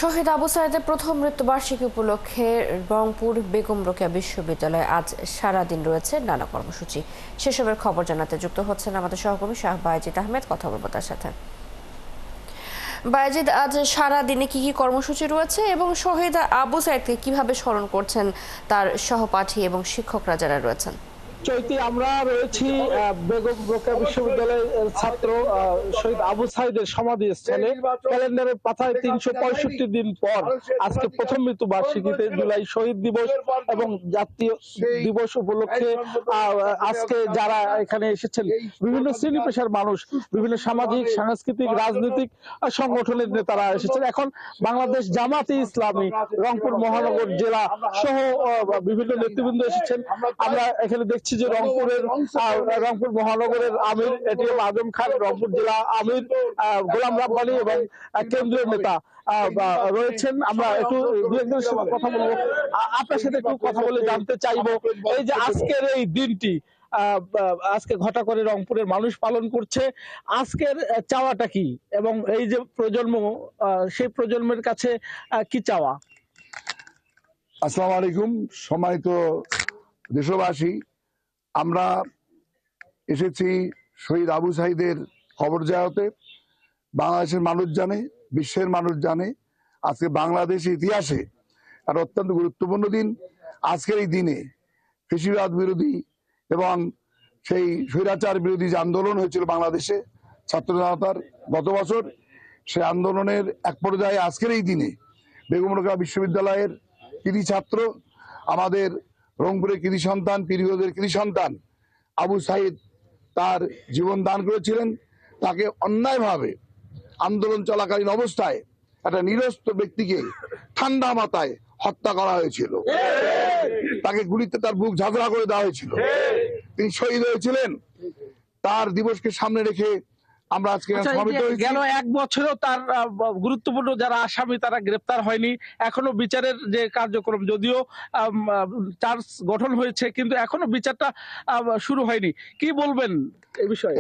শহীদ আবু সাইদের প্রথম মৃত্যুবার্ষিকী উপলক্ষে রংপুর বেগম রোকেয়া বিশ্ববিদ্যালয়ে আজ সারাদিন রয়েছে নানা কর্মসূচি। সেসবের খবর জানাতে যুক্ত হচ্ছেন আমাদের সহকর্মী শাহ বায়েজিদ আহমেদ। কথা বলবো তার সাথে। বায়েজিদ, আজ সারাদিনে কি কি কর্মসূচি রয়েছে এবং শহীদ আবু সাইদকে কিভাবে স্মরণ করছেন তার সহপাঠী এবং শিক্ষকরা যারা রয়েছেন? চৈতি, আমরা রয়েছি বেগম রোকেয়া বিশ্ববিদ্যালয়ের ছাত্র শহীদ আবু সাইদের সমাধিস্থলে। ক্যালেন্ডারের পাতায় ৩৬৫ দিন পর আজকে প্রথম মৃত্যুবার্ষিকীতে জুলাই শহীদ দিবস এবং জাতীয় দিবস উপলক্ষে আজকে যারা এখানে এসেছেন বিভিন্ন শ্রেণী পেশার মানুষ, বিভিন্ন সামাজিক, সাংস্কৃতিক, রাজনৈতিক সংগঠনের নেতারা এসেছেন। এখন বাংলাদেশ জামাতে ইসলামী রংপুর মহানগর জেলা সহ বিভিন্ন নেতৃবৃন্দ এসেছেন। আমরা এখানে দেখছি যে রংপুর মহানগরের আমির এটিএম আজম খান, রংপুর জেলা আমির গোলাম রাব্বানী এবং কেন্দ্রীয় নেতা রয়েছেন। আমরা একটু দু একজনের সাথে কথা বলবো, আপনার সাথে একটু কথা বলে জানতে চাইবো এই যে আজকের এই দিনটি আজকে ঘটা করে রংপুরের মানুষ পালন করছে, আজকের চাওয়াটা কি এবং এই যে প্রজন্ম সেই প্রজন্মের কাছে কি চাওয়া? আসসালামু আলাইকুম সম্মানিত দেশবাসী, আমরা এসেছি শহীদ আবু সাইদের খবর জানাতে। বাংলাদেশের মানুষ জানে, বিশ্বের মানুষ জানে, আজকে বাংলাদেশের ইতিহাসে একটা অত্যন্ত গুরুত্বপূর্ণ দিন। আজকের এই দিনে ফ্যাসিবাদ বিরোধী এবং সেই স্বৈরাচার বিরোধী যে আন্দোলন হয়েছিল বাংলাদেশে ছাত্র জনতার গত বছর, সেই আন্দোলনের এক পর্যায়ে আজকের এই দিনে বেগম রোকেয়া বিশ্ববিদ্যালয়ের কৃতি ছাত্র, আমাদের রংপুরের কৃতি সন্তান, পিরিয়ডের কৃতি সন্তান আবু সাইদ তার জীবন দান করেছিলেন। তাকে অন্যায়ভাবে আন্দোলন চলাকালীন অবস্থায় একটা নিরস্ত্র ব্যক্তিকে ঠান্ডা মাথায় হত্যা করা হয়েছিল। তাকে গুলিতে তার বুক ঝাঁঝরা করে দেওয়া হয়েছিল। তিনি শহীদ হয়েছিলেন। তার দিবসকে সামনে রেখে আমরা আজকে গেল এক বছরেও তার গুরুত্বপূর্ণ যারা আসামি তারা গ্রেপ্তার হয়নি। এখনো বিচারের যে কার্যক্রম, যদিও চার্জ গঠন হয়েছে, কিন্তু এখনো বিচারটা শুরু হয়নি। কি বলবেন এই বিষয়ে?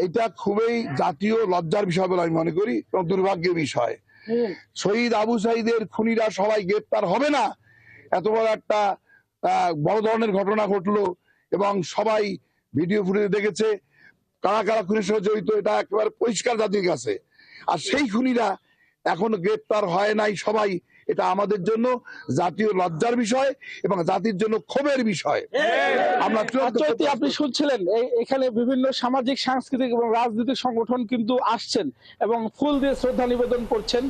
এইটা খুবই জাতীয় লজ্জার বিষয় বলে আমি মনে করি এবং দুর্ভাগ্যের বিষয়। শহীদ আবু সাইদের খুনিরা সবাই গ্রেপ্তার হবে না, এত বড় একটা বড় ধরনের ঘটনা ঘটলো এবং সবাই ভিডিও ফুটেজ দেখেছে কারা কারা খুনির সাথে জড়িত, এটা একেবারে পরিষ্কার জাতির কাছে। আর সেই খুনিরা এখনো গ্রেপ্তার হয় নাই সবাই, এটা আমাদের জন্য জাতীয় লজ্জার বিষয় এবং জাতির জন্য ক্ষোভের বিষয়। আমরা আপনি শুনছিলেন এখানে বিভিন্ন সামাজিক, সাংস্কৃতিক এবং রাজনৈতিক সংগঠন কিন্তু আসছেন এবং ফুল দিয়ে শ্রদ্ধা নিবেদন করছেন।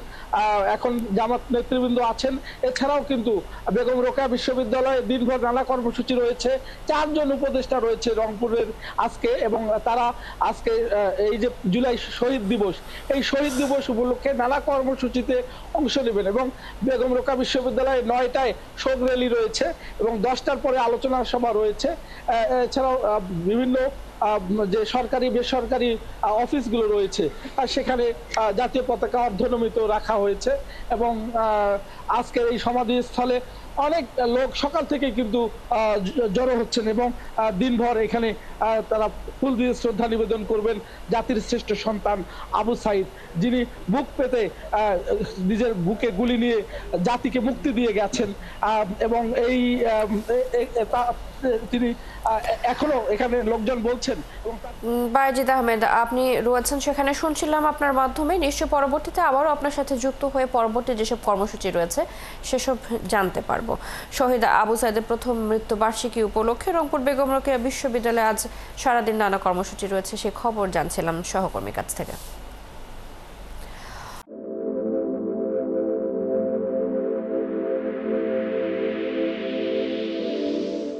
এখন জামাত নেতৃবৃন্দ আছেন, এছাড়াও কিন্তু বেগম রোকেয়া বিশ্ববিদ্যালয়ে দিনভর নানা কর্মসূচি রয়েছে। 4 জন উপদেষ্টা রয়েছে রংপুরের আজকে, এবং তারা আজকে এই যে জুলাই শহীদ দিবস, এই শহীদ দিবস উপলক্ষে নানা কর্মসূচিতে অংশ নেবেন এবং বেগম রোকেয়া বিশ্ববিদ্যালয়ে 9টায় শোক র্যালি রয়েছে এবং 10টার পরে আলোচনা সভা রয়েছে। এছাড়াও বিভিন্ন যে সরকারি বেসরকারি অফিসগুলো রয়েছে সেখানে জাতীয় পতাকা অর্ধনমিত রাখা হয়েছে এবং আজকের এই সমাধিস্থলে অনেক লোক সকাল থেকে কিন্তু জড়ো হচ্ছেন এবং দিনভর এখানে তারা ফুল দিয়ে শ্রদ্ধা নিবেদন করবেন জাতির শ্রেষ্ঠ সন্তান আবু সাইদ, যিনি বুক পেতে নিজের বুকে গুলি নিয়ে জাতিকে মুক্তি দিয়ে গেছেন এবং এই তিনি এখনো এখানে লোকজন বলছেন। বায়েজিদ আহমেদ, আপনি রয়েছেন সেখানে, শুনছিলাম আপনার মাধ্যমে। নিশ্চয় পরবর্তীতে আবারও আপনার সাথে যুক্ত হয়ে পরবর্তী যেসব কর্মসূচি রয়েছে সেসব জানতে পারবো। শহীদ আবু সাইদের প্রথম মৃত্যুবার্ষিকী উপলক্ষে রংপুর বেগম রোকেয়া বিশ্ববিদ্যালয়ে আজ সারাদিন নানা কর্মসূচি রয়েছে, সেই খবর জানছিলাম সহকর্মীর কাছ থেকে।